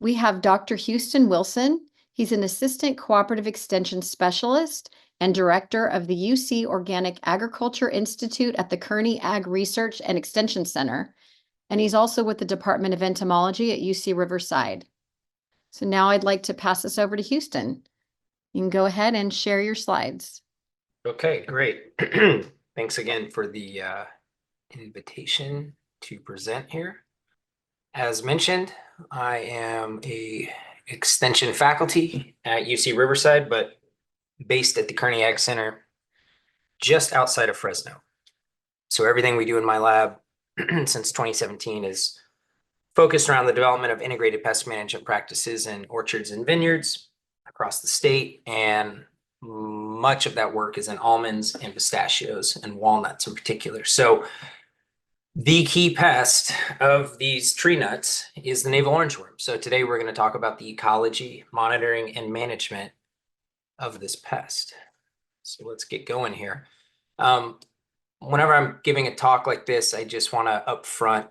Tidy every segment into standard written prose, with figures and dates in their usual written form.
we have Dr. Houston Wilson. He's an Assistant Cooperative Extension Specialist and Director of the UC Organic Agriculture Institute at the Kearney Ag Research and Extension Center. And he's also with the Department of Entomology at UC Riverside. So now I'd like to pass this over to Houston. You can go ahead and share your slides. Okay, great. Thanks again for the invitation to present here. As mentioned, I am a extension faculty at UC Riverside, but based at the Kearney Ag Center just outside of Fresno. So everything we do in my lab since 2017 is focused around the development of integrated pest management practices in orchards and vineyards across the state, and much of that work is in almonds and pistachios and walnuts in particular. So the key pest of these tree nuts is the navel orangeworm. So today we're going to talk about the ecology, monitoring, and management of this pest. So let's get going here. Whenever I'm giving a talk like this, I just want to upfront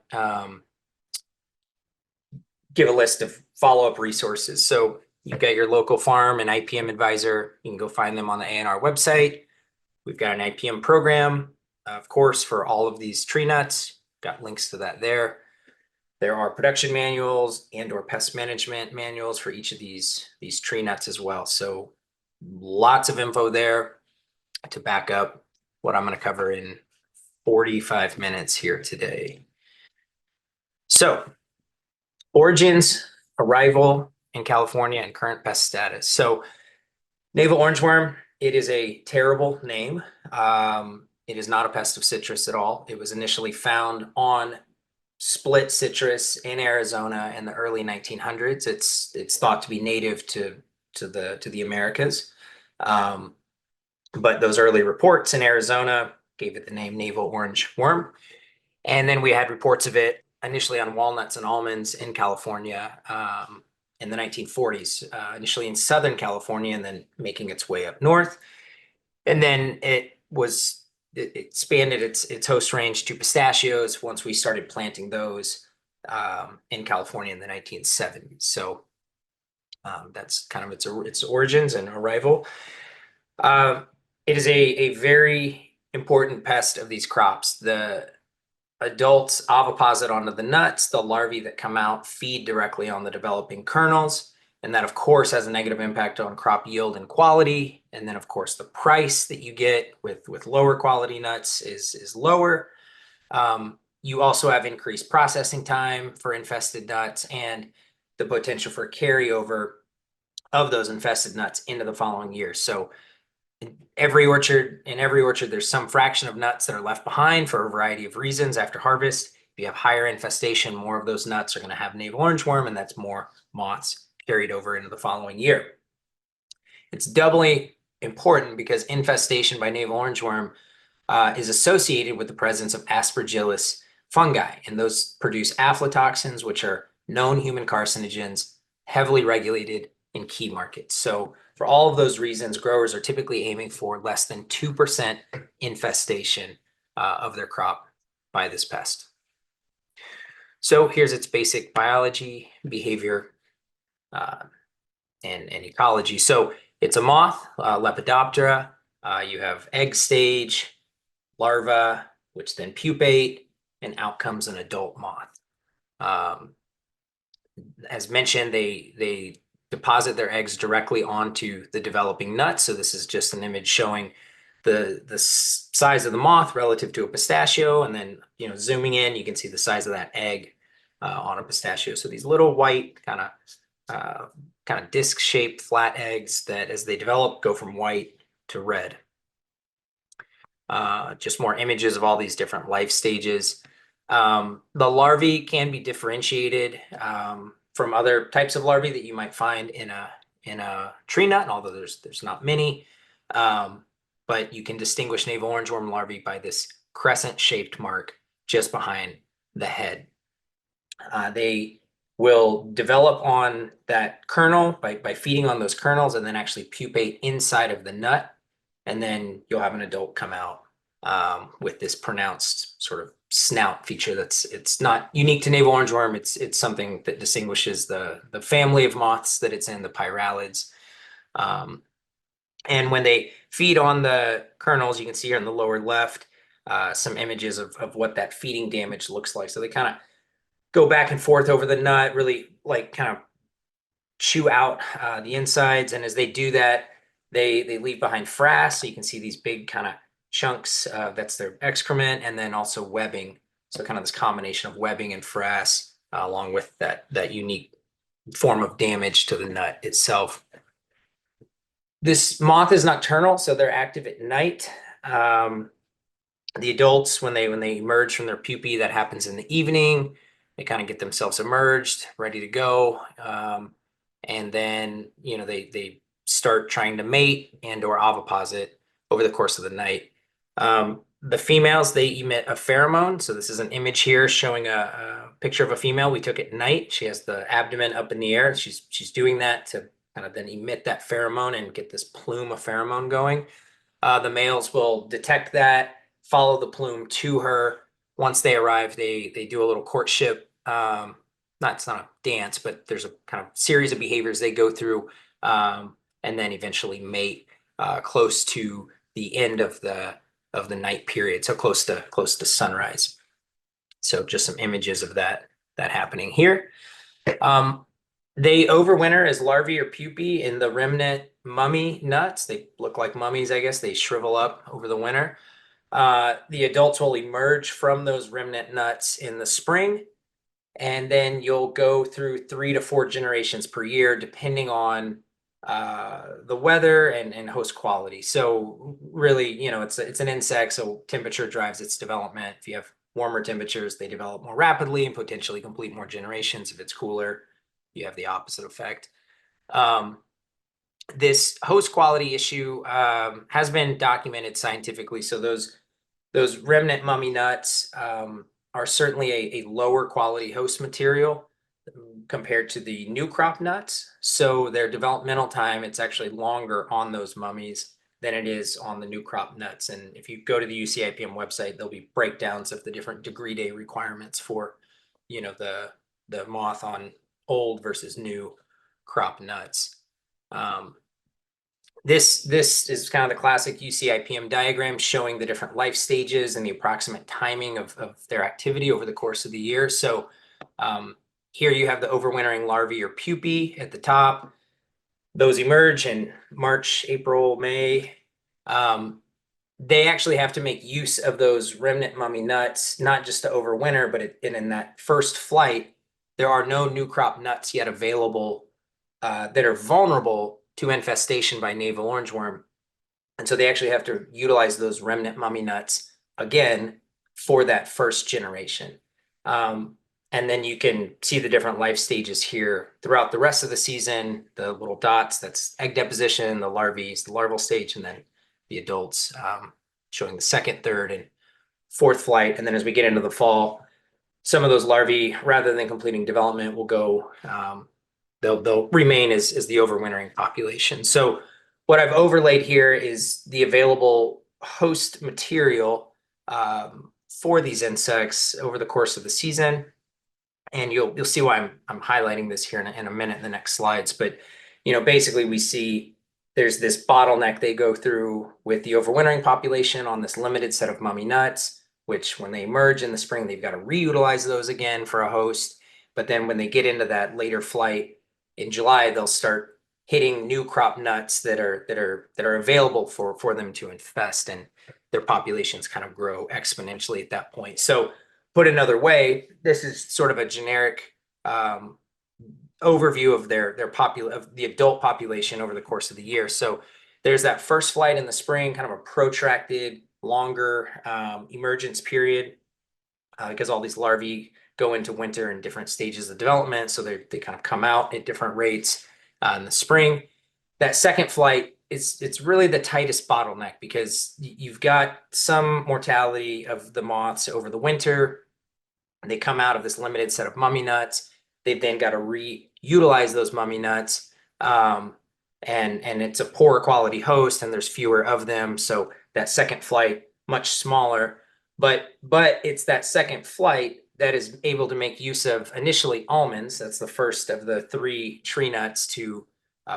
give a list of follow-up resources. So you've got your local farm and IPM advisor. You can go find them on the ANR website. We've got an IPM program, of course, for all of these tree nuts. Got links to that there. There are production manuals and/or pest management manuals for each of these tree nuts as well. So lots of info there to back up what I'm going to cover in 45 minutes here today. So origins, arrival in California, and current pest status. So navel orangeworm, it is a terrible name. It is not a pest of citrus at all. It was initially found on split citrus in Arizona in the early 1900s. It's thought to be native to the Americas. But those early reports in Arizona gave it the name navel orangeworm. And then we had reports of it initially on walnuts and almonds in California in the 1940s, initially in Southern California, and then making its way up north. And then it expanded its host range to pistachios once we started planting those in California in the 1970s. So that's kind of its origins and arrival. It is a very important pest of these crops. The adults oviposit onto the nuts. The larvae that come out feed directly on the developing kernels. And that, of course, has a negative impact on crop yield and quality. And then, of course, the price that you get with lower quality nuts is lower. You also have increased processing time for infested nuts and the potential for carryover of those infested nuts into the following year. So in every orchard, there's some fraction of nuts that are left behind for a variety of reasons after harvest. If you have higher infestation, more of those nuts are going to have navel orangeworm, and that's more moths carried over into the following year. It's doubly important because infestation by navel orangeworm is associated with the presence of aspergillus fungi, and those produce aflatoxins, which are known human carcinogens, heavily regulated in key markets. So for all of those reasons, growers are typically aiming for less than 2% infestation of their crop by this pest. So here's its basic biology, behavior, and ecology. So it's a moth, Lepidoptera. You have egg stage, larva, which then pupate, and out comes an adult moth. As mentioned, they deposit their eggs directly onto the developing nut. So this is just an image showing the size of the moth relative to a pistachio, and then zooming in, you can see the size of that egg on a pistachio. So these little white kind of disc-shaped flat eggs that, as they develop, go from white to red. Just more images of all these different life stages. The larvae can be differentiated from other types of larvae that you might find in a tree nut, although there's not many. But you can distinguish navel orangeworm larvae by this crescent-shaped mark just behind the head. They will develop on that kernel by feeding on those kernels, and then actually pupate inside of the nut. And then you'll have an adult come out with this pronounced sort of snout feature it's not unique to navel orangeworm. It's something that distinguishes the family of moths that it's in, the pyralids. And when they feed on the kernels, you can see here in the lower left some images of what that feeding damage looks like. So they kind of go back and forth over the nut, really like kind of chew out the insides. And as they do that, they leave behind frass. So you can see these big kind of chunks. That's their excrement, and then also webbing. So kind of this combination of webbing and frass, along with that unique form of damage to the nut itself. This moth is nocturnal, so they're active at night. The adults, when they emerge from their pupae, that happens in the evening. They kind of get themselves emerged, ready to go. And then, they start trying to mate and or oviposit over the course of the night. The females, they emit a pheromone. So this is an image here showing a picture of a female we took at night. She has the abdomen up in the air. She's doing that to kind of then emit that pheromone and get this plume of pheromone going. The males will detect that, follow the plume to her. Once they arrive, they do a little courtship. It's not a dance, but there's a kind of series of behaviors they go through, and then eventually mate close to the end of the night period, so close to sunrise. So just some images of that happening here. They overwinter as larvae or pupae in the remnant mummy nuts. They look like mummies, I guess. They shrivel up over the winter. The adults will emerge from those remnant nuts in the spring, and then you'll go through 3 to 4 generations per year, depending on the weather and host quality. So really, it's an insect, so temperature drives its development. If you have warmer temperatures, they develop more rapidly and potentially complete more generations. If it's cooler, you have the opposite effect. This host quality issue has been documented scientifically. So those remnant mummy nuts are certainly a lower quality host material compared to the new crop nuts. So their developmental time, it's actually longer on those mummies than it is on the new crop nuts. And if you go to the UCIPM website, there'll be breakdowns of the different degree day requirements for, the moth on old versus new crop nuts. This is kind of the classic UCIPM diagram showing the different life stages and the approximate timing of their activity over the course of the year. So here you have the overwintering larvae or pupae at the top. Those emerge in March, April, May. They actually have to make use of those remnant mummy nuts, not just to overwinter, but in that first flight, there are no new crop nuts yet available that are vulnerable to infestation by navel orangeworm. And so they actually have to utilize those remnant mummy nuts again for that first generation. And then you can see the different life stages here throughout the rest of the season. The little dots, that's egg deposition, the larvae is the larval stage, and then the adults showing the second, third, and fourth flight. And then as we get into the fall, some of those larvae, rather than completing development, will go, they'll remain as the overwintering population. So what I've overlaid here is the available host material for these insects over the course of the season. And you'll see why I'm highlighting this here in a minute in the next slides. But basically we see there's this bottleneck they go through with the overwintering population on this limited set of mummy nuts, which when they emerge in the spring, they've got to reutilize those again for a host. But then when they get into that later flight in July, they'll start hitting new crop nuts that are available for them to infest, and their populations kind of grow exponentially at that point. So put another way, this is sort of a generic overview of of the adult population over the course of the year. So there's that first flight in the spring, kind of a protracted, longer emergence period, because all these larvae go into winter in different stages of development. So they kind of come out at different rates in the spring. That second flight, it's really the tightest bottleneck because you've got some mortality of the moths over the winter. They come out of this limited set of mummy nuts. They've then got to reutilize those mummy nuts. And it's a poorer quality host and there's fewer of them. So that second flight, much smaller. But it's that second flight that is able to make use of initially almonds. That's the first of the three tree nuts to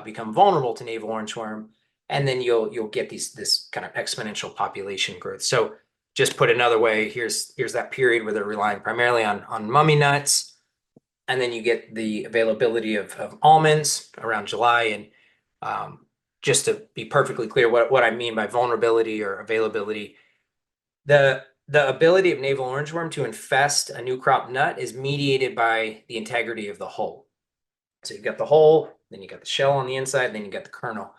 become vulnerable to navel orangeworm, and then you'll get this kind of exponential population growth. So just put another way, here's that period where they're relying primarily on mummy nuts, and then you get the availability of almonds around July. And just to be perfectly clear, what I mean by vulnerability or availability, the ability of navel orangeworm to infest a new crop nut is mediated by the integrity of the hull. So you've got the hull, then you got the shell on the inside, then you got the kernel.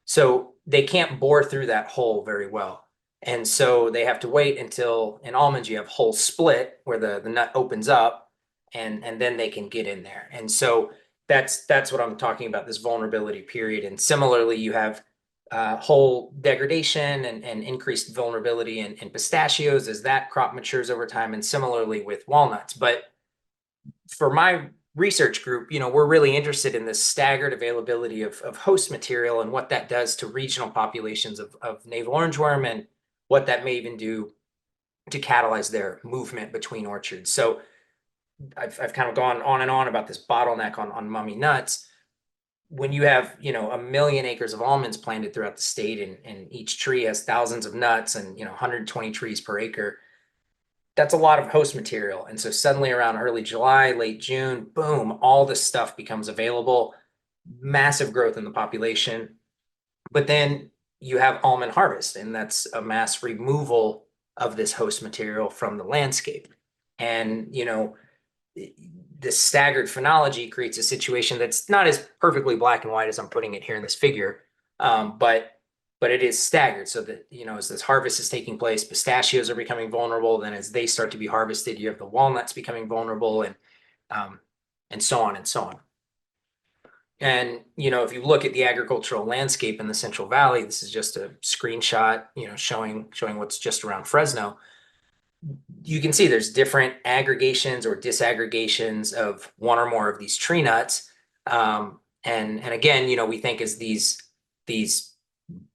So they can't bore through that hole very well. And so they have to wait until in almonds you have hull split where the nut opens up, and then they can get in there. And so that's what I'm talking about, this vulnerability period. And similarly, you have hull degradation and increased vulnerability in pistachios as that crop matures over time, and similarly with walnuts. But for my research group, we're really interested in this staggered availability of host material and what that does to regional populations of navel orangeworm, and what that may even do to catalyze their movement between orchards. So I've kind of gone on and on about this bottleneck on mummy nuts. When you have, 1 million acres of almonds planted throughout the state, and each tree has thousands of nuts and, 120 trees per acre, that's a lot of host material. And so suddenly around early July, late June, boom, all this stuff becomes available, massive growth in the population. But then you have almond harvest, and that's a mass removal of this host material from the landscape. And, this staggered phenology creates a situation that's not as perfectly black and white as I'm putting it here in this figure. But it is staggered, so that, as this harvest is taking place, pistachios are becoming vulnerable. Then as they start to be harvested, you have the walnuts becoming vulnerable, and so on and so on. And, if you look at the agricultural landscape in the Central Valley, this is just a screenshot, showing what's just around Fresno. You can see there's different aggregations or disaggregations of one or more of these tree nuts. And again, we think as these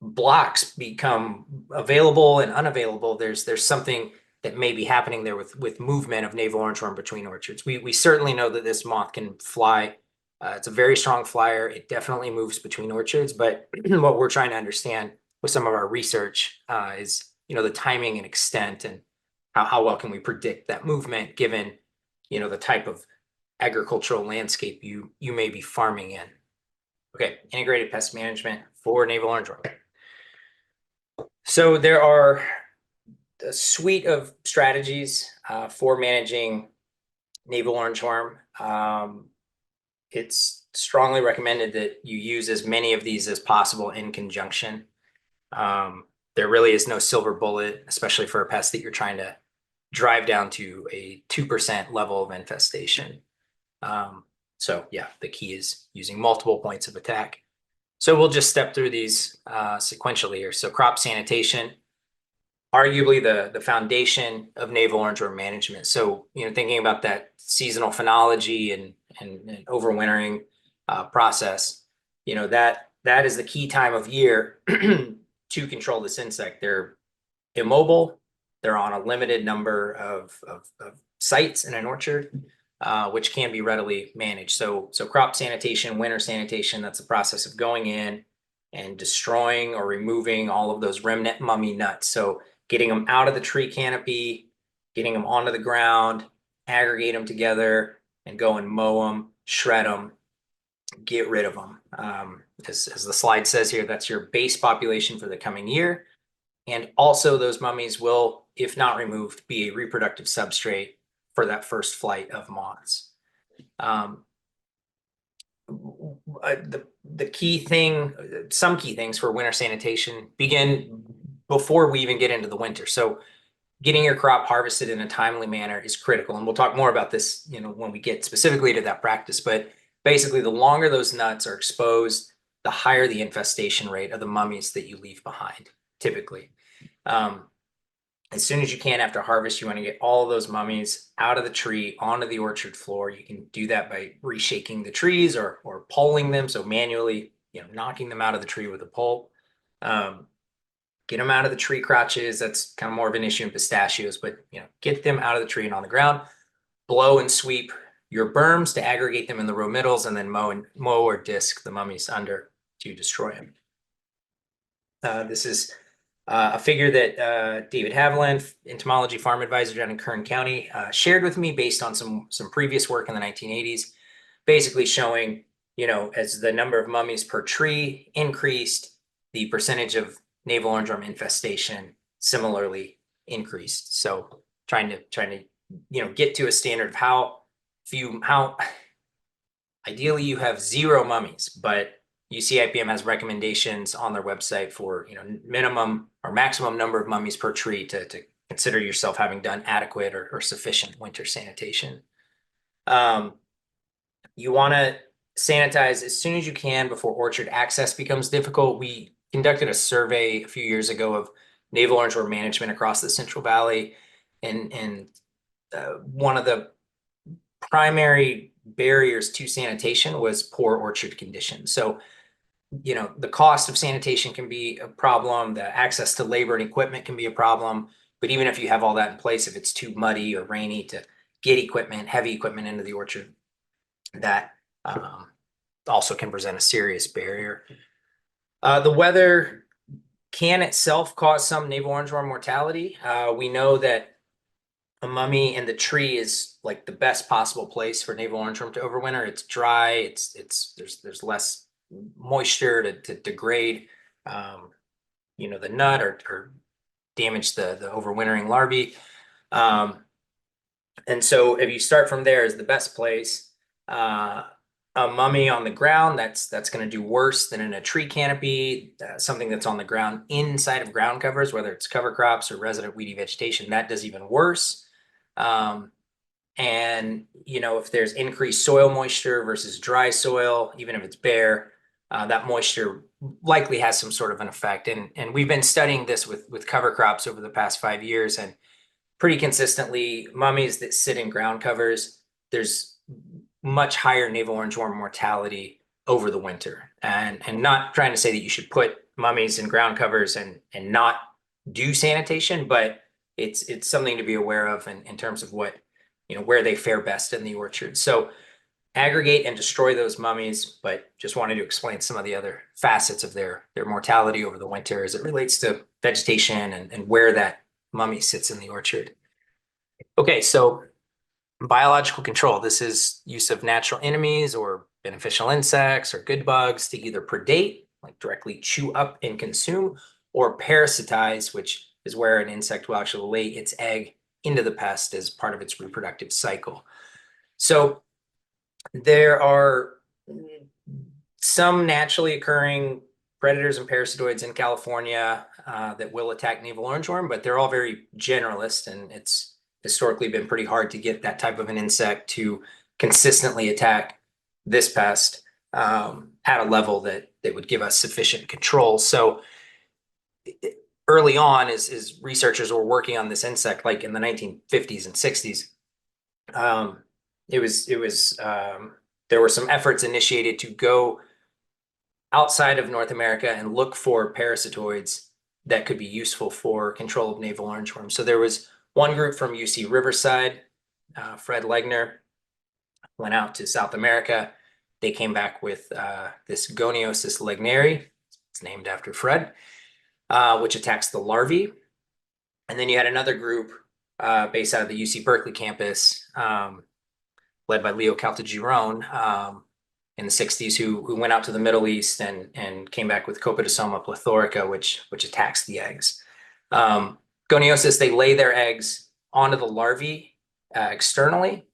blocks become available and unavailable, there's something that may be happening there with movement of navel orangeworm between orchards. We certainly know that this moth can fly. It's a very strong flyer. It definitely moves between orchards, but what we're trying to understand with some of our research is, the timing and extent, and how well can we predict that movement given, the type of agricultural landscape you may be farming in. Okay, integrated pest management for navel orangeworm. So there are a suite of strategies for managing navel orangeworm. It's strongly recommended that you use as many of these as possible in conjunction. There really is no silver bullet, especially for a pest that you're trying to drive down to a 2% level of infestation. So yeah, the key is using multiple points of attack. So we'll just step through these sequentially here. So crop sanitation, arguably the foundation of navel orangeworm management. So, thinking about that seasonal phenology and overwintering process, that is the key time of year to control this insect. They're immobile. They're on a limited number of sites in an orchard, which can be readily managed. So crop sanitation, winter sanitation, that's the process of going in and destroying or removing all of those remnant mummy nuts. So getting them out of the tree canopy, getting them onto the ground, aggregate them together, and go and mow them, shred them, get rid of them. As the slide says here, that's your base population for the coming year. And also those mummies will, if not removed, be a reproductive substrate for that first flight of moths. The key thing, some key things for winter sanitation begin before we even get into the winter. So getting your crop harvested in a timely manner is critical. And we'll talk more about this, when we get specifically to that practice. But basically, the longer those nuts are exposed, the higher the infestation rate of the mummies that you leave behind, typically. As soon as you can after harvest, you want to get all of those mummies out of the tree onto the orchard floor. You can do that by reshaking the trees or pulling them, so manually, knocking them out of the tree with a pole. Get them out of the tree crotches. That's kind of more of an issue in pistachios, but get them out of the tree and on the ground. Blow and sweep your berms to aggregate them in the row middles, and then mow or disc the mummies under to destroy them. This is a figure that David Haviland, entomology farm advisor down in Kern County, shared with me based on some previous work in the 1980s, basically showing, as the number of mummies per tree increased, the percentage of navel orangeworm infestation similarly increased. So trying to get to a standard of how ideally you have 0 mummies, but UCIPM has recommendations on their website for minimum or maximum number of mummies per tree to consider yourself having done adequate or sufficient winter sanitation. You want to sanitize as soon as you can before orchard access becomes difficult. We conducted a survey a few years ago of navel orangeworm management across the Central Valley, and one of the primary barriers to sanitation was poor orchard conditions. So the cost of sanitation can be a problem. The access to labor and equipment can be a problem. But even if you have all that in place, if it's too muddy or rainy to get heavy equipment into the orchard, that also can present a serious barrier. The weather can itself cause some navel orangeworm mortality. We know that a mummy in the tree is like the best possible place for navel orangeworm to overwinter. It's dry. There's less moisture to degrade the nut or damage the overwintering larvae. And so if you start from there is the best place. A mummy on the ground, that's going to do worse than in a tree canopy. Something that's on the ground inside of ground covers, whether it's cover crops or resident weedy vegetation, that does even worse. And if there's increased soil moisture versus dry soil, even if it's bare, that moisture likely has some sort of an effect. And we've been studying this with cover crops over the past 5 years, and pretty consistently, mummies that sit in ground covers, there's much higher navel orangeworm mortality over the winter. And not trying to say that you should put mummies in ground covers and not do sanitation, but it's something to be aware of in terms of what where they fare best in the orchard. So aggregate and destroy those mummies, but just wanted to explain some of the other facets of their mortality over the winter as it relates to vegetation and where that mummy sits in the orchard. Okay, so biological control. This is use of natural enemies or beneficial insects or good bugs to either predate, like directly chew up and consume, or parasitize, which is where an insect will actually lay its egg into the pest as part of its reproductive cycle. So there are some naturally occurring predators and parasitoids in California that will attack navel orangeworm, but they're all very generalist, and it's historically been pretty hard to get that type of an insect to consistently attack this pest at a level that would give us sufficient control. So early on, as researchers were working on this insect, like in the 1950s and 60s, there were some efforts initiated to go outside of North America and look for parasitoids that could be useful for control of navel orangeworm. So there was one group from UC Riverside, Fred Legner, went out to South America. They came back with this Goniosis legneri. It's named after Fred, which attacks the larvae. And then you had another group based out of the UC Berkeley campus, led by Leo Caltagirone, in the 60s, who went out to the Middle East and came back with Copidosoma plethorica, which attacks the eggs. Goniosis, they lay their eggs onto the larvae externally,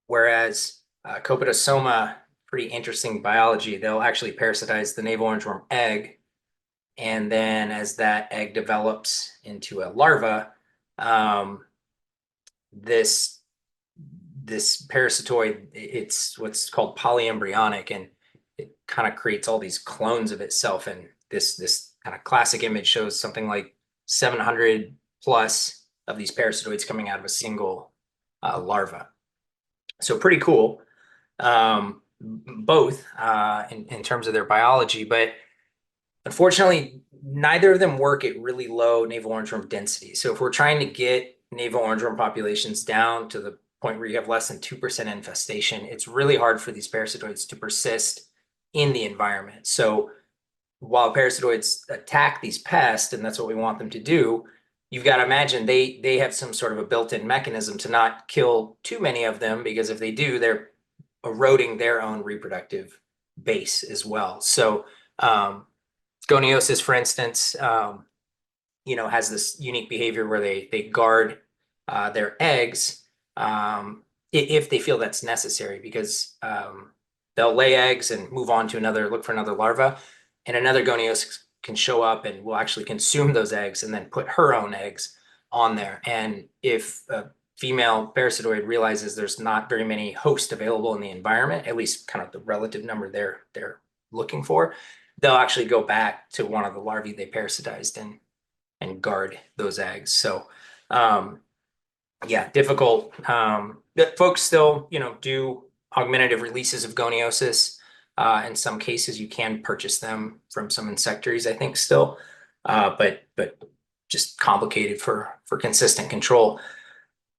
whereas Copidosoma, pretty interesting biology, they'll actually parasitize the navel orangeworm egg, and then as that egg develops into a larva, this parasitoid, it's what's called polyembryonic, and it kind of creates all these clones of itself. And this kind of classic image shows something like 700 plus of these parasitoids coming out of a single larva. So pretty cool, both in terms of their biology. But unfortunately, neither of them work at really low navel orangeworm density. So if we're trying to get navel orangeworm populations down to the point where you have less than 2% infestation, it's really hard for these parasitoids to persist in the environment. So while parasitoids attack these pests, and that's what we want them to do, you've got to imagine they have some sort of a built-in mechanism to not kill too many of them, because if they do, they're eroding their own reproductive base as well. So goniosis, for instance, has this unique behavior where they guard their eggs if they feel that's necessary, because they'll lay eggs and move on to look for another larva, and another goniosis can show up and will actually consume those eggs and then put her own eggs on there. And if a female parasitoid realizes there's not very many hosts available in the environment, at least kind of the relative number they're looking for, they'll actually go back to one of the larvae they parasitized and guard those eggs. So yeah, difficult. But folks still, do augmentative releases of goniosis. In some cases, you can purchase them from some insectaries, I think, still, but just complicated for consistent control.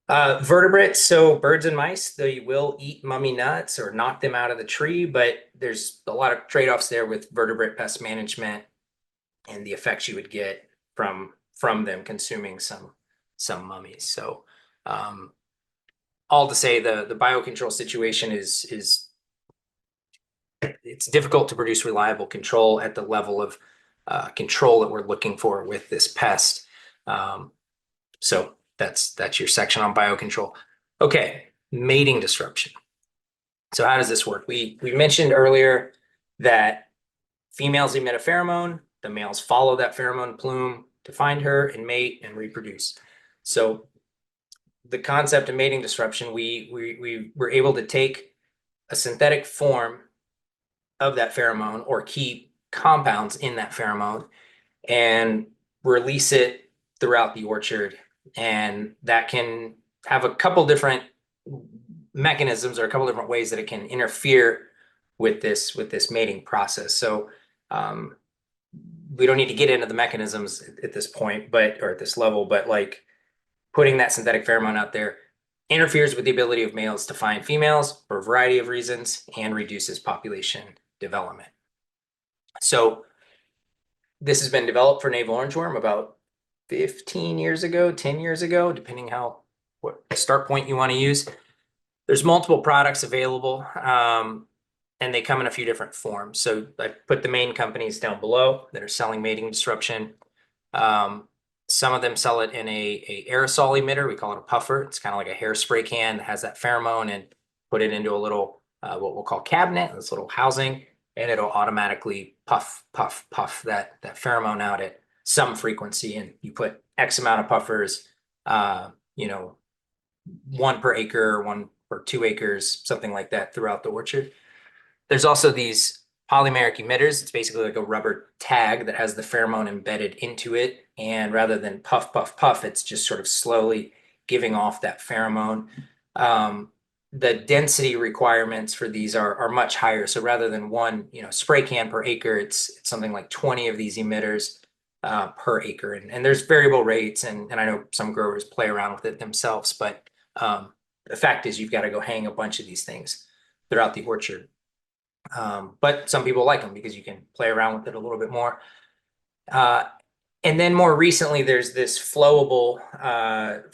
Vertebrates, so birds and mice, they will eat mummy nuts or knock them out of the tree, but there's a lot of trade-offs there with vertebrate pest management and the effects you would get from them consuming some mummies. So all to say, the biocontrol situation is it's difficult to produce reliable control at the level of control that we're looking for with this pest. So that's your section on biocontrol. Okay, mating disruption. So how does this work? We mentioned earlier that females emit a pheromone, the males follow that pheromone plume to find her and mate and reproduce. So the concept of mating disruption, we were able to take a synthetic form of that pheromone or key compounds in that pheromone and release it throughout the orchard. And that can have a couple different mechanisms or a couple different ways that it can interfere with this mating process. So we don't need to get into the mechanisms at this point, or at this level, but like putting that synthetic pheromone out there interferes with the ability of males to find females for a variety of reasons and reduces population development. So this has been developed for navel orangeworm about 15 years ago, 10 years ago, depending what start point you want to use. There's multiple products available, and they come in a few different forms. So I put the main companies down below that are selling mating disruption. Some of them sell it in a aerosol emitter. We call it a puffer. It's kind of like a hairspray can that has that pheromone, and put it into a little what we'll call cabinet, this little housing, and it'll automatically puff, puff, puff that pheromone out at some frequency. And you put X amount of puffers, 1 per acre, 1 or 2 acres, something like that throughout the orchard. There's also these polymeric emitters. It's basically like a rubber tag that has the pheromone embedded into it. And rather than puff, puff, puff, it's just sort of slowly giving off that pheromone. The density requirements for these are much higher. So rather than 1, spray can per acre, it's something like 20 of these emitters per acre. And there's variable rates. And I know some growers play around with it themselves, but the fact is you've got to go hang a bunch of these things throughout the orchard. But some people like them because you can play around with it a little bit more. And then more recently, there's this flowable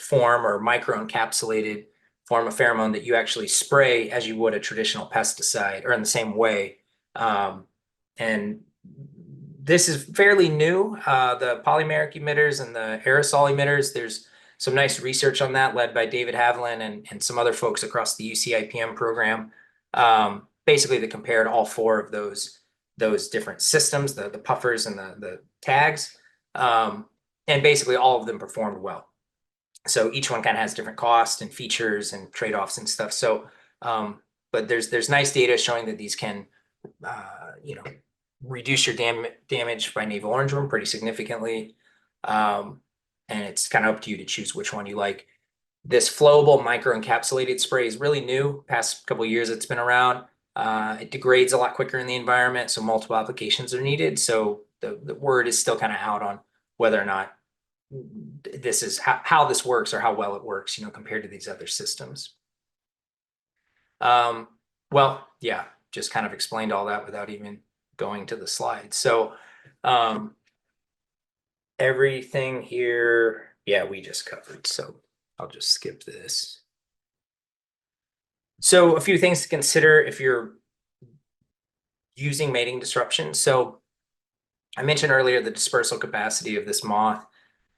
form or microencapsulated form of pheromone that you actually spray as you would a traditional pesticide, or in the same way. And this is fairly new. The polymeric emitters and the aerosol emitters, there's some nice research on that led by David Haviland and some other folks across the UC IPM program. Basically, they compared all 4 of those different systems, the puffers and the tags, and basically all of them performed well. So each one kind of has different costs and features and trade-offs and stuff. So, but there's nice data showing that these can, reduce your damage by navel orangeworm pretty significantly. And it's kind of up to you to choose which one you like. This flowable microencapsulated spray is really new. Past couple of years it's been around. It degrades a lot quicker in the environment, so multiple applications are needed. So the word is still kind of out on whether or not this is how this works or how well it works, compared to these other systems. Well, yeah, just kind of explained all that without even going to the slides. So everything here, yeah, we just covered. So I'll just skip this. So a few things to consider if you're using mating disruption. So I mentioned earlier the dispersal capacity of this moth.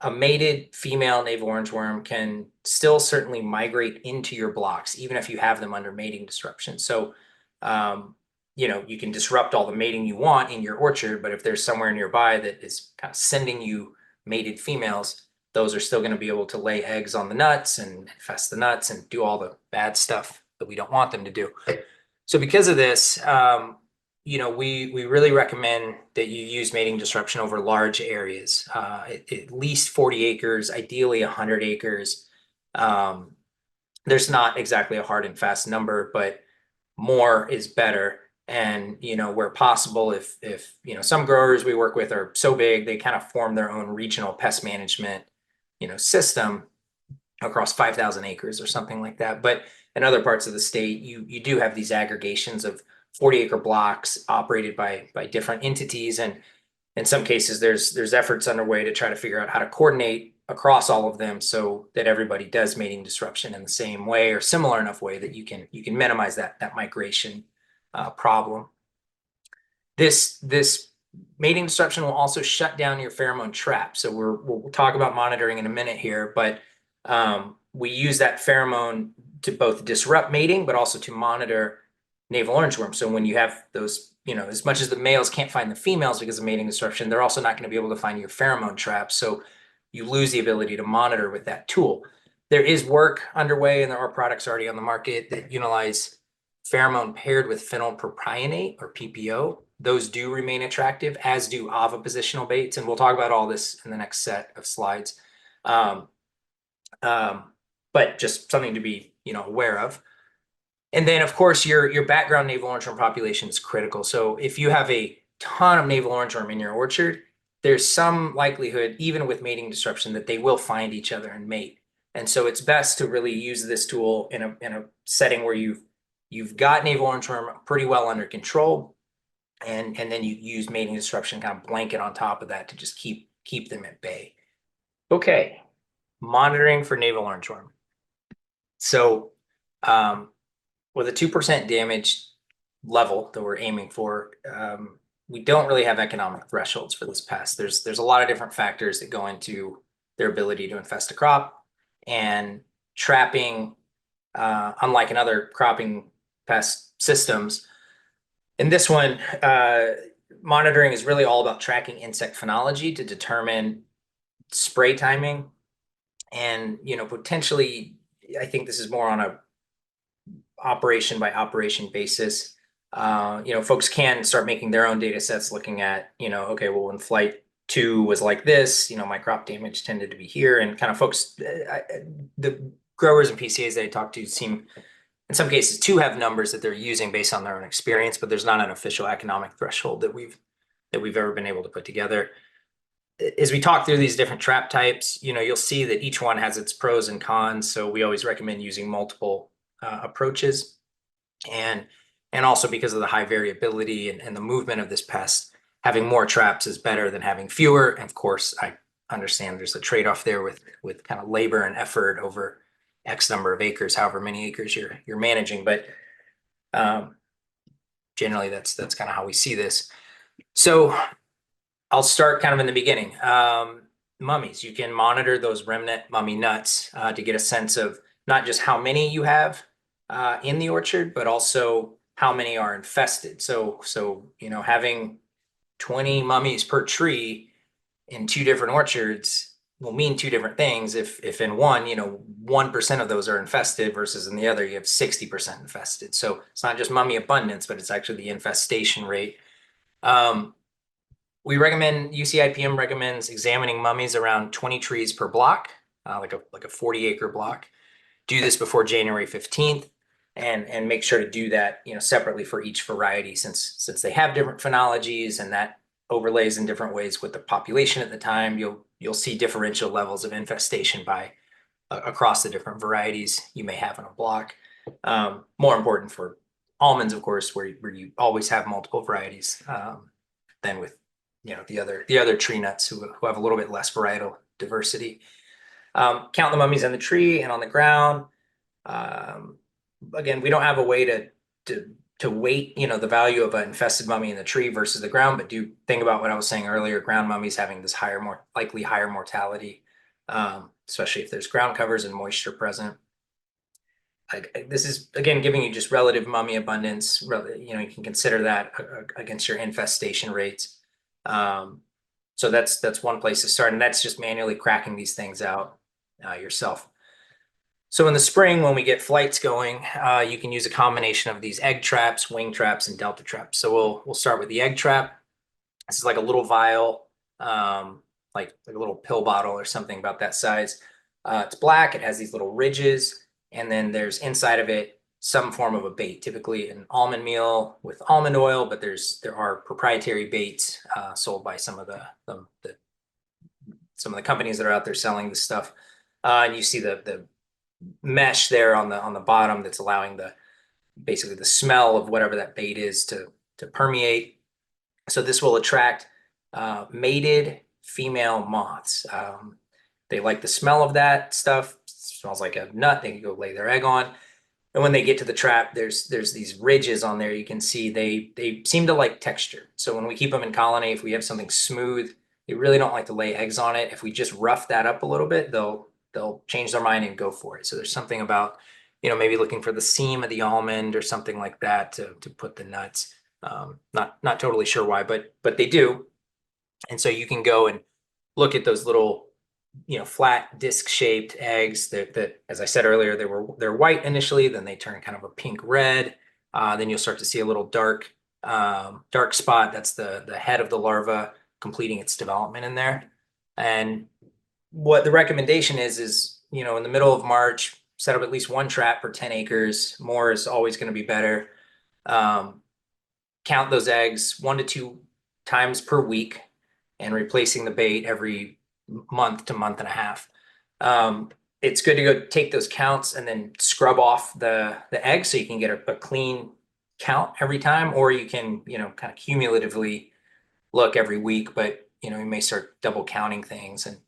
A mated female navel orangeworm can still certainly migrate into your blocks, even if you have them under mating disruption. So, you can disrupt all the mating you want in your orchard, but if there's somewhere nearby that is kind of sending you mated females, those are still going to be able to lay eggs on the nuts and infest the nuts and do all the bad stuff that we don't want them to do. So because of this, we really recommend that you use mating disruption over large areas, at least 40 acres, ideally 100 acres. There's not exactly a hard and fast number, but more is better. And, where possible, if some growers we work with are so big, they kind of form their own regional pest management, system across 5,000 acres or something like that. But in other parts of the state, you do have these aggregations of 40-acre blocks operated by different entities. And in some cases, there's efforts underway to try to figure out how to coordinate across all of them so that everybody does mating disruption in the same way or similar enough way that you can minimize that migration problem. This mating disruption will also shut down your pheromone trap. So we'll talk about monitoring in a minute here, but we use that pheromone to both disrupt mating, but also to monitor navel orangeworm. So when you have those, as much as the males can't find the females because of mating disruption, they're also not going to be able to find your pheromone trap. So you lose the ability to monitor with that tool. There is work underway, and there are products already on the market that utilize pheromone paired with phenylpropionate or PPO. Those do remain attractive, as do ovipositional baits, and we'll talk about all this in the next set of slides. But just something to be, aware of. And then, of course, your background navel orangeworm population is critical. So if you have a ton of navel orangeworm in your orchard, there's some likelihood, even with mating disruption, that they will find each other and mate. And so it's best to really use this tool in a setting where you've got navel orangeworm pretty well under control, and then you use mating disruption kind of blanket on top of that to just keep them at bay. Okay, monitoring for navel orangeworm. So with a 2% damage level that we're aiming for, we don't really have economic thresholds for this pest. There's a lot of different factors that go into their ability to infest a crop, and trapping, unlike in other cropping pest systems, in this one, monitoring is really all about tracking insect phenology to determine spray timing. And, potentially, I think this is more on a operation by operation basis. Folks can start making their own data sets looking at, okay, well, when flight 2 was like this, my crop damage tended to be here, and kind of folks, the growers and PCAs that I talk to seem, in some cases, to have numbers that they're using based on their own experience, but there's not an official economic threshold that we've ever been able to put together. As we talk through these different trap types, you'll see that each one has its pros and cons. So we always recommend using multiple approaches, and also because of the high variability and the movement of this pest, having more traps is better than having fewer. And of course, I understand there's a trade-off there with kind of labor and effort over X number of acres, however many acres you're managing. But generally, that's kind of how we see this. So I'll start kind of in the beginning. Mummies, you can monitor those remnant mummy nuts to get a sense of not just how many you have in the orchard, but also how many are infested. So having 20 mummies per tree in 2 different orchards will mean 2 different things. If in one, 1% of those are infested versus in the other, you have 60% infested. So it's not just mummy abundance, but it's actually the infestation rate. We recommend, UCIPM recommends examining mummies around 20 trees per block, like a 40-acre block. Do this before January 15th, and make sure to do that, separately for each variety, since they have different phenologies, and that overlays in different ways with the population at the time. You'll see differential levels of infestation by across the different varieties you may have in a block. More important for almonds, of course, where you always have multiple varieties than with the other tree nuts who have a little bit less varietal diversity. Count the mummies on the tree and on the ground. Again, we don't have a way to weight, the value of an infested mummy in the tree versus the ground, but do think about what I was saying earlier, ground mummies having this likely higher mortality, especially if there's ground covers and moisture present. This is, again, giving you just relative mummy abundance. You can consider that against your infestation rates. So that's one place to start, and that's just manually cracking these things out yourself. So in the spring, when we get flights going, you can use a combination of these egg traps, wing traps, and delta traps. So we'll start with the egg trap. This is like a little vial, like a little pill bottle or something about that size. It's black. It has these little ridges, and then there's inside of it some form of a bait, typically an almond meal with almond oil. But there are proprietary baits sold by some of the companies that are out there selling this stuff. And you see the mesh there on the bottom that's allowing basically the smell of whatever that bait is to permeate. So this will attract mated female moths. They like the smell of that stuff. It smells like a nut they can go lay their egg on. And when they get to the trap, there's these ridges on there. You can see they seem to like texture. So when we keep them in colony, if we have something smooth, they really don't like to lay eggs on it. If we just rough that up a little bit, they'll change their mind and go for it. So there's something about, maybe looking for the seam of the almond or something like that to put the nuts. Not totally sure why, but they do. And so you can go and look at those little, flat disc-shaped eggs that, as I said earlier, they're white initially, then they turn kind of a pink red. Then you'll start to see a little dark spot. That's the head of the larva completing its development in there. And what the recommendation is, in the middle of March, set up at least one trap per 10 acres. More is always going to be better. Count those eggs 1 to 2 times per week and replacing the bait every month to month and a half. It's good to go take those counts and then scrub off the eggs so you can get a clean count every time, or you can, kind of cumulatively look every week, but, you may start double counting things. And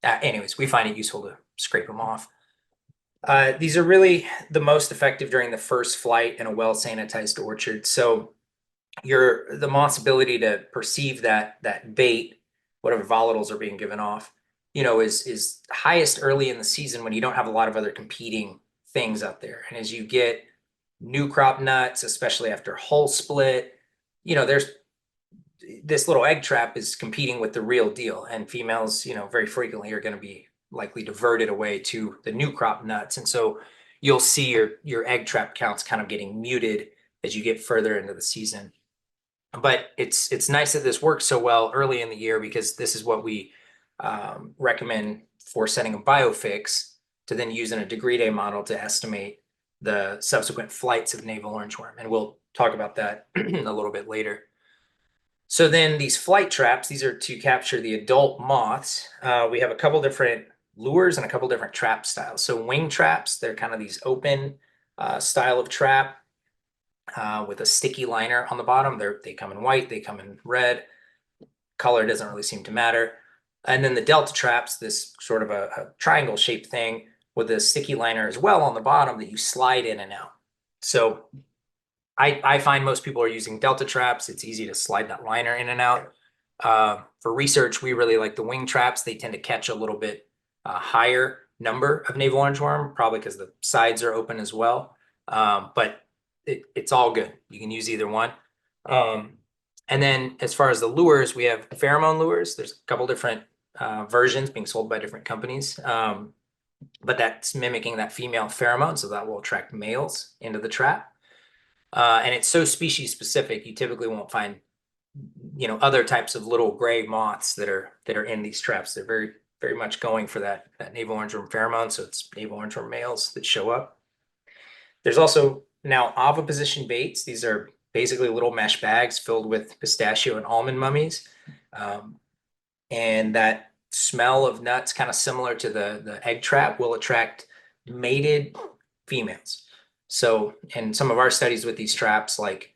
anyways, we find it useful to scrape them off. These are really the most effective during the first flight in a well-sanitized orchard. So the moth's ability to perceive that bait, whatever volatiles are being given off, is highest early in the season when you don't have a lot of other competing things out there. And as you get new crop nuts, especially after hull split, there's this little egg trap is competing with the real deal, and females, very frequently are going to be likely diverted away to the new crop nuts. And so you'll see your egg trap counts kind of getting muted as you get further into the season. But it's nice that this works so well early in the year, because this is what we recommend for setting a biofix to then use in a degree day model to estimate the subsequent flights of navel orangeworm. And we'll talk about that a little bit later. So then these flight traps, these are to capture the adult moths. We have a couple different lures and a couple different trap styles. So wing traps, they're kind of these open style of trap with a sticky liner on the bottom. They come in white, they come in red. Color doesn't really seem to matter. And then the delta traps, this sort of a triangle shaped thing with a sticky liner as well on the bottom that you slide in and out. So I find most people are using delta traps. It's easy to slide that liner in and out. For research, we really like the wing traps. They tend to catch a little bit higher number of navel orangeworm, probably because the sides are open as well. But it's all good. You can use either one. And then as far as the lures, we have pheromone lures. There's a couple different versions being sold by different companies. But that's mimicking that female pheromone, so that will attract males into the trap. And it's so species specific, you typically won't find, other types of little gray moths that are in these traps. They're very, very much going for that navel orangeworm pheromone. So it's navel orangeworm males that show up. There's also now oviposition baits. These are basically little mesh bags filled with pistachio and almond mummies. And that smell of nuts, kind of similar to the egg trap, will attract mated females. So in some of our studies with these traps, like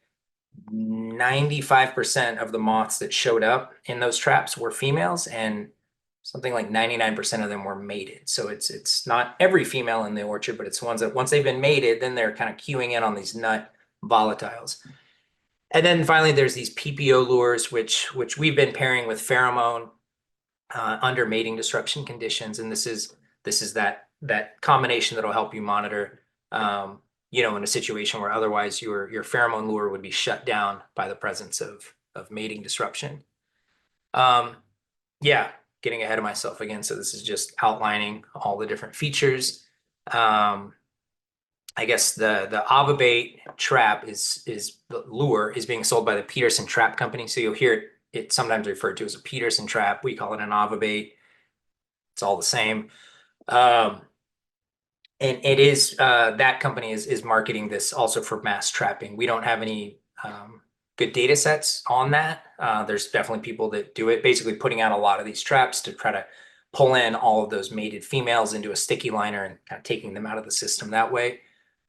95% of the moths that showed up in those traps were females, and something like 99% of them were mated. So it's not every female in the orchard, but it's ones that once they've been mated, then they're kind of queuing in on these nut volatiles. And then finally, there's these PPO lures, which we've been pairing with pheromone under mating disruption conditions, and this is that combination that'll help you monitor, in a situation where otherwise your pheromone lure would be shut down by the presence of mating disruption. Yeah, getting ahead of myself again. So this is just outlining all the different features. I guess the Avabait trap is the lure is being sold by the Peterson Trap Company. So you'll hear it sometimes referred to as a Peterson trap. We call it an Avabait. It's all the same. And it is that company is marketing this also for mass trapping. We don't have any good data sets on that. There's definitely people that do it, basically putting out a lot of these traps to try to pull in all of those mated females into a sticky liner and kind of taking them out of the system that way.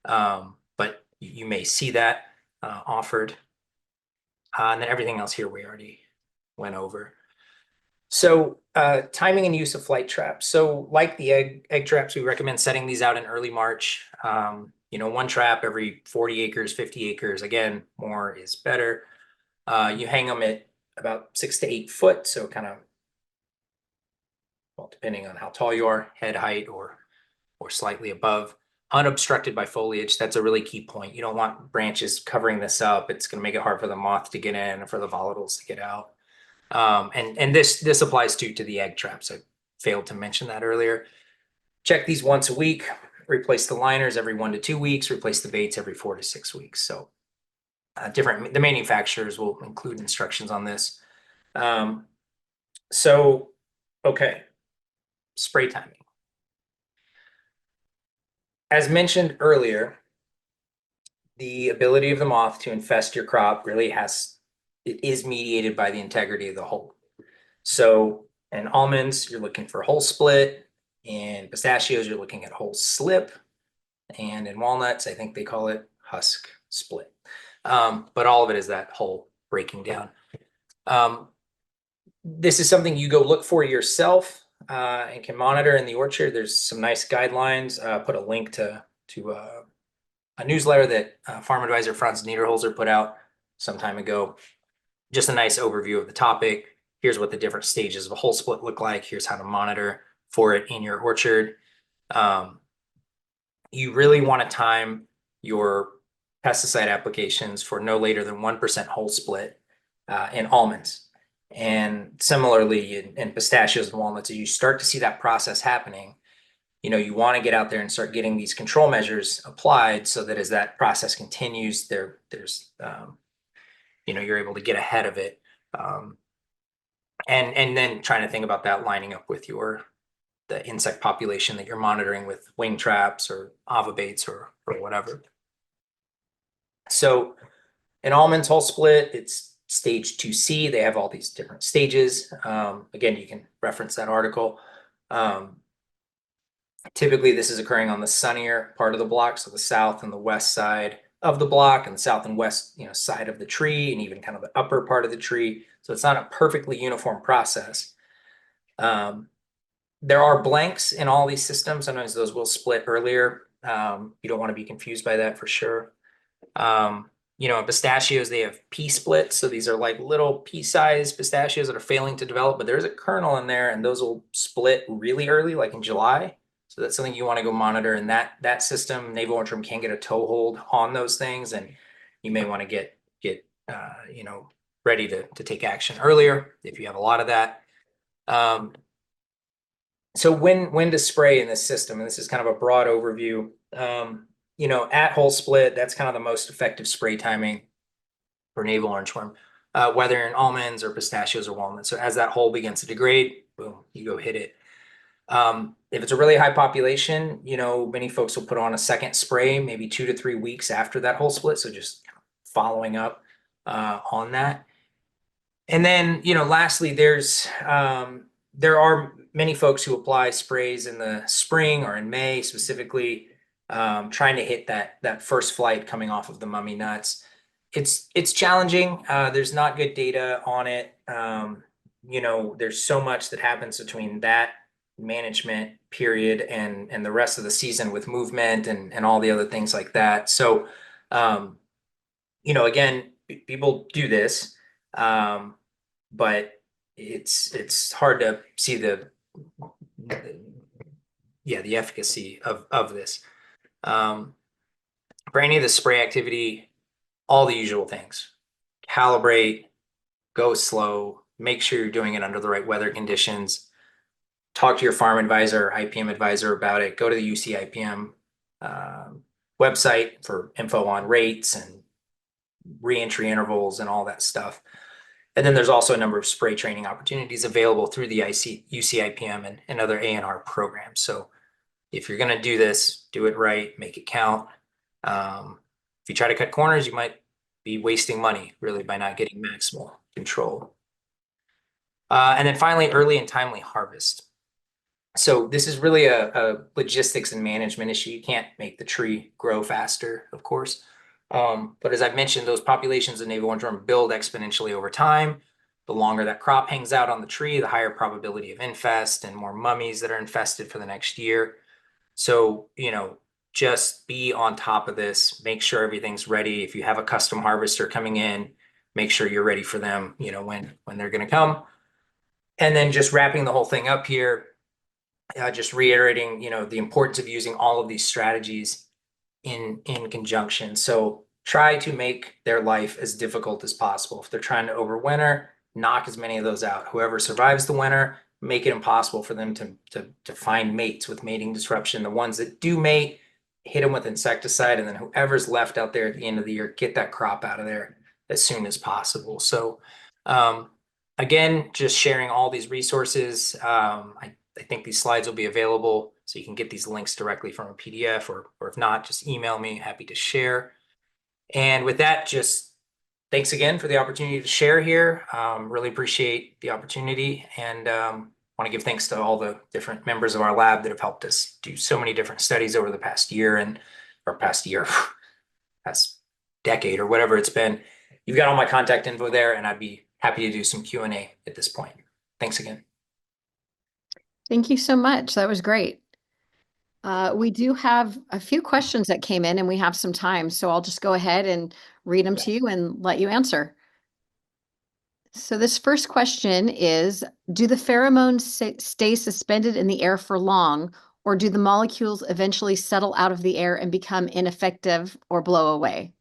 But you may see that offered. And then everything else here we already went over. So timing and use of flight traps. So like the egg traps, we recommend setting these out in early March. One trap every 40 acres, 50 acres. Again, more is better. You hang them at about 6 to 8 foot. So kind of, well, depending on how tall you are, head height or slightly above, unobstructed by foliage. That's a really key point. You don't want branches covering this up. It's going to make it hard for the moth to get in and for the volatiles to get out. And this applies to the egg traps. I failed to mention that earlier. Check these once a week. Replace the liners every 1 to 2 weeks. Replace the baits every 4 to 6 weeks. So the manufacturers will include instructions on this. Okay, spray timing. As mentioned earlier, the ability of the moth to infest your crop really it is mediated by the integrity of the hull. So in almonds, you're looking for hull split. In pistachios, you're looking at hull slip. And in walnuts, I think they call it husk split. But all of it is that hull breaking down. This is something you go look for yourself and can monitor in the orchard. There's some nice guidelines. Put a link to a newsletter that Farm Advisor Franz Niederholzer put out some time ago. Just a nice overview of the topic. Here's what the different stages of a hull split look like. Here's how to monitor for it in your orchard. You really want to time your pesticide applications for no later than 1% hull split in almonds. And similarly in pistachios and walnuts, as you start to see that process happening, you want to get out there and start getting these control measures applied so that as that process continues, there's you're able to get ahead of it. And then trying to think about that lining up with the insect population that you're monitoring with wing traps or Avabaits or whatever. So in almonds hull split, it's stage 2C. They have all these different stages. Again, you can reference that article. Typically, this is occurring on the sunnier part of the block, so the south and the west side of the block, and the south and west side of the tree, and even kind of the upper part of the tree. So it's not a perfectly uniform process. There are blanks in all these systems. Sometimes those will split earlier. You don't want to be confused by that for sure. In pistachios, they have pea splits. So these are like little pea-sized pistachios that are failing to develop, but there's a kernel in there, and those will split really early, like in July. So that's something you want to go monitor. In that system, Navel Orangeworm can get a toehold on those things, and you may want to get ready to take action earlier if you have a lot of that. So when to spray in this system, and this is kind of a broad overview. At hull split, that's kind of the most effective spray timing for Navel Orangeworm, whether in almonds or pistachios or walnuts. So as that hull begins to degrade, boom, you go hit it. If it's a really high population, many folks will put on a second spray, maybe 2 to 3 weeks after that hull split. So just following up on that. And then, lastly, there are many folks who apply sprays in the spring or in May specifically, trying to hit that first flight coming off of the mummy nuts. It's challenging. There's not good data on it. There's so much that happens between that management period and the rest of the season with movement and all the other things like that. So, again, people do this, but it's hard to see the efficacy of this. For any of the spray activity, all the usual things: calibrate, go slow, make sure you're doing it under the right weather conditions. Talk to your farm advisor or IPM advisor about it. Go to the UC IPM website for info on rates and reentry intervals and all that stuff. And then there's also a number of spray training opportunities available through the UC IPM and other A&R programs. So if you're going to do this, do it right, make it count. If you try to cut corners, you might be wasting money really by not getting maximal control. And then finally, early and timely harvest. So this is really a logistics and management issue. You can't make the tree grow faster, of course. But as I've mentioned, those populations of navel orangeworm build exponentially over time. The longer that crop hangs out on the tree, the higher probability of infest and more mummies that are infested for the next year. So, just be on top of this. Make sure everything's ready. If you have a custom harvester coming in, make sure you're ready for them, when they're going to come. And then just wrapping the whole thing up here, just reiterating, the importance of using all of these strategies in conjunction. So try to make their life as difficult as possible. If they're trying to overwinter, knock as many of those out. Whoever survives the winter, make it impossible for them to find mates with mating disruption. The ones that do mate, hit them with insecticide, and then whoever's left out there at the end of the year, get that crop out of there as soon as possible. So again, just sharing all these resources. I think these slides will be available, so you can get these links directly from a PDF, or if not, just email me. Happy to share. And with that, just thanks again for the opportunity to share here. Really appreciate the opportunity, and want to give thanks to all the different members of our lab that have helped us do so many different studies over the past year past decade, or whatever it's been. You've got all my contact info there, and I'd be happy to do some Q&A at this point. Thanks again. Thank you so much. That was great. We do have a few questions that came in and we have some time, so I'll just go ahead and read them to you and let you answer. So this first question is, do the pheromones stay suspended in the air for long, or do the molecules eventually settle out of the air and become ineffective or blow away?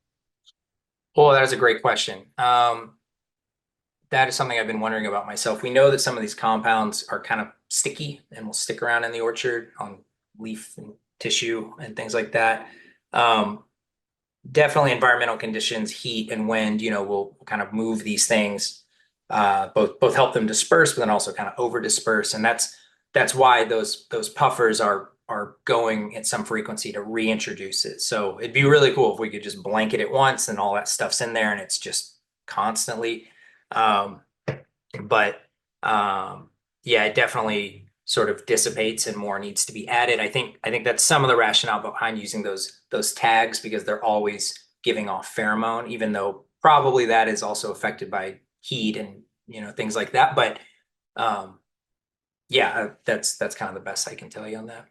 Well, that is a great question. That is something I've been wondering about myself. We know that some of these compounds are kind of sticky and will stick around in the orchard on leaf and tissue and things like that. Definitely environmental conditions, heat and wind, will kind of move these things, both help them disperse, but then also kind of over disperse. And that's why those puffers are going at some frequency to reintroduce it. So it'd be really cool if we could just blanket it once and all that stuff's in there and it's just constantly. Yeah, it definitely sort of dissipates and more needs to be added. I think that's some of the rationale behind using those tags, because they're always giving off pheromone, even though probably that is also affected by heat and things like that. But yeah, that's kind of the best I can tell you on that.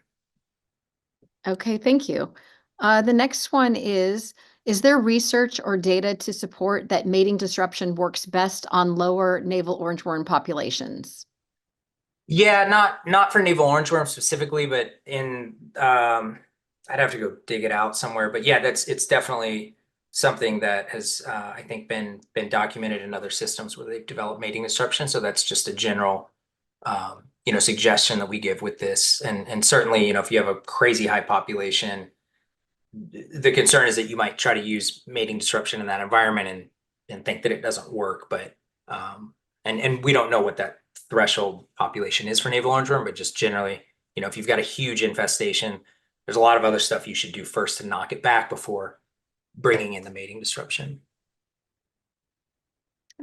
Okay, thank you. The next one is there research or data to support that mating disruption works best on lower navel orangeworm populations? Yeah, not for navel orangeworm specifically, but I'd have to go dig it out somewhere. But yeah, it's definitely something that has I think been documented in other systems where they've developed mating disruption. So that's just a general suggestion that we give with this. And certainly, if you have a crazy high population, the concern is that you might try to use mating disruption in that environment and think that it doesn't work. But and we don't know what that threshold population is for navel orangeworm, but just generally, if you've got a huge infestation, there's a lot of other stuff you should do first to knock it back before bringing in the mating disruption.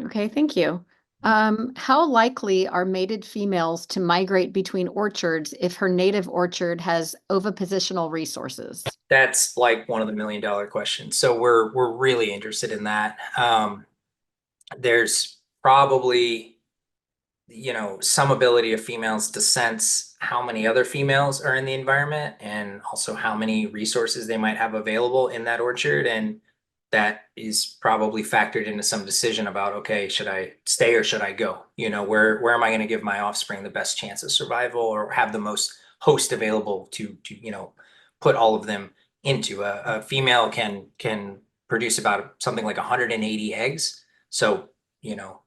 Okay, thank you. How likely are mated females to migrate between orchards if her native orchard has ovipositional resources? That's like one of the $1 million questions. So we're really interested in that. There's probably, some ability of females to sense how many other females are in the environment and also how many resources they might have available in that orchard. And that is probably factored into some decision about, okay, should I stay or should I go? Where am I going to give my offspring the best chance of survival or have the most host available to put all of them into? A female can produce about something like 180 eggs. So, you know,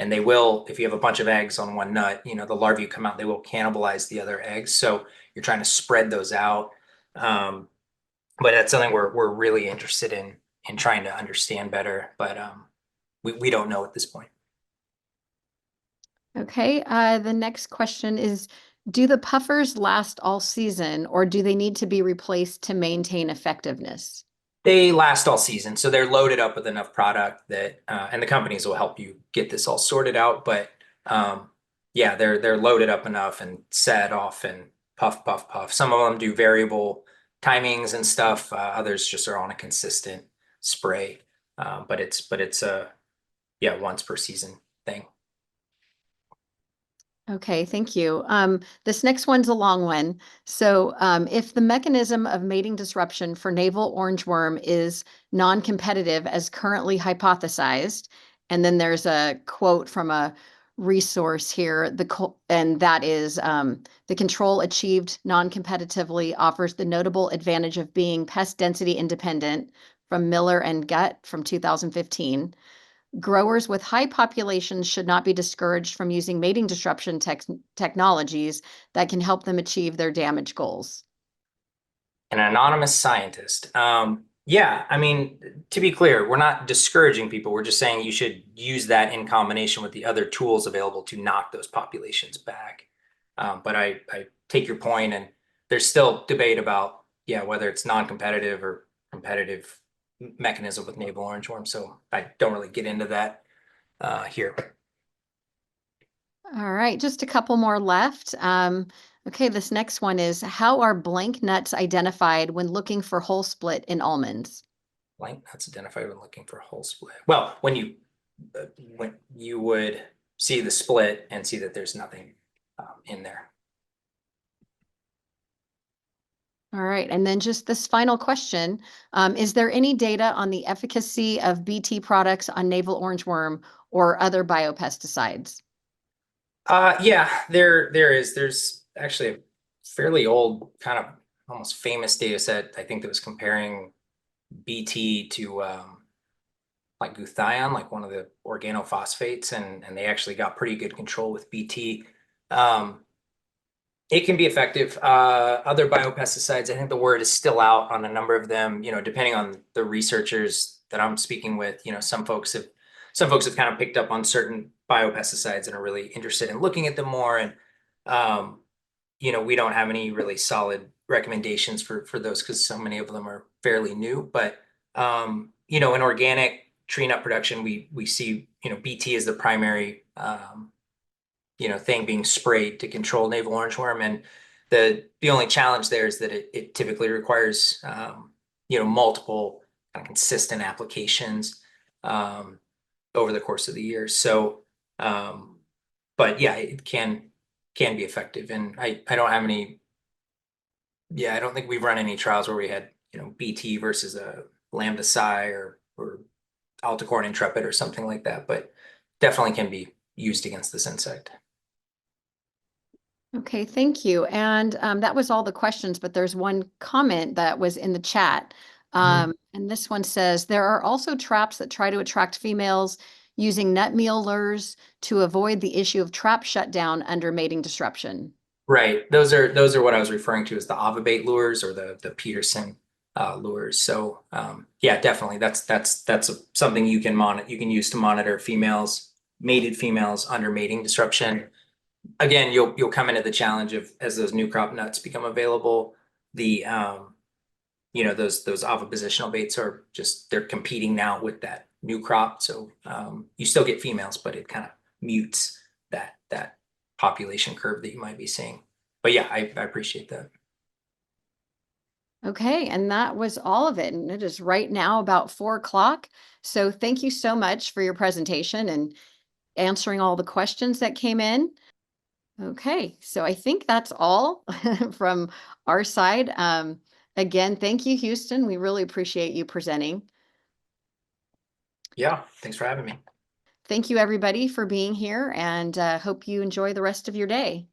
and they will, if you have a bunch of eggs on one nut, the larvae come out, they will cannibalize the other eggs. So you're trying to spread those out. Um, but that's something we're really interested in trying to understand better. But we don't know at this point. Okay, the next question is, do the puffers last all season or do they need to be replaced to maintain effectiveness? They last all season, so they're loaded up with enough product that, and the companies will help you get this all sorted out. But yeah, they're loaded up enough and set off and puff, puff, puff. Some of them do variable timings and stuff. Others just are on a consistent spray. But it's a yeah once per season thing. Okay, thank you. This next one's a long one. So, if the mechanism of mating disruption for navel orangeworm is non-competitive as currently hypothesized, and then there's a quote from a resource here, and that is the control achieved non-competitively offers the notable advantage of being pest density independent from Miller and Gutt from 2015. Growers with high populations should not be discouraged from using mating disruption technologies that can help them achieve their damage goals. An anonymous scientist. Yeah, I mean, to be clear, we're not discouraging people. We're just saying you should use that in combination with the other tools available to knock those populations back. But I take your point, and there's still debate about, yeah, whether it's non-competitive or competitive mechanism with navel orangeworm. So I don't really get into that here. All right, just a couple more left. Okay, this next one is, how are blank nuts identified when looking for hole split in almonds? Blank nuts identified when looking for a hole split. Well, when you would see the split and see that there's nothing in there. All right, and then just this final question, is there any data on the efficacy of BT products on navel orangeworm or other biopesticides? Yeah, there is. There's actually a fairly old, kind of almost famous data set, I think, that was comparing BT to like glutathione, like one of the organophosphates, and they actually got pretty good control with BT. Um, it can be effective. Other biopesticides, I think the word is still out on a number of them, depending on the researchers that I'm speaking with. Some folks have kind of picked up on certain biopesticides and are really interested in looking at them more. And um, we don't have any really solid recommendations for those because so many of them are fairly new. But in organic tree nut production, we see BT is the primary thing being sprayed to control navel orangeworm. And the only challenge there is that it typically requires multiple kind of consistent applications over the course of the year. So, but yeah, it can be effective. And I don't have any. Yeah, I don't think we've run any trials where we had BT versus a Lambda Psi or Alticorn Intrepid or something like that. But definitely can be used against this insect. Okay, thank you. And that was all the questions, but there's one comment that was in the chat. And this one says, there are also traps that try to attract females using nut meal lures to avoid the issue of trap shutdown under mating disruption. Right. Those are what I was referring to as the Avabait lures or the Peterson lures. So yeah, definitely that's something you can use to monitor mated females under mating disruption. Again, you'll come into the challenge of, as those new crop nuts become available, those ovipositional baits are just, they're competing now with that new crop. So you still get females, but it kind of mutes that population curve that you might be seeing. But yeah, I appreciate that. Okay, and that was all of it. And it is right now about 4 o'clock. So thank you so much for your presentation and answering all the questions that came in. Okay, so I think that's all from our side. Again, thank you, Houston. We really appreciate you presenting. Yeah, thanks for having me. Thank you, everybody, for being here, and hope you enjoy the rest of your day.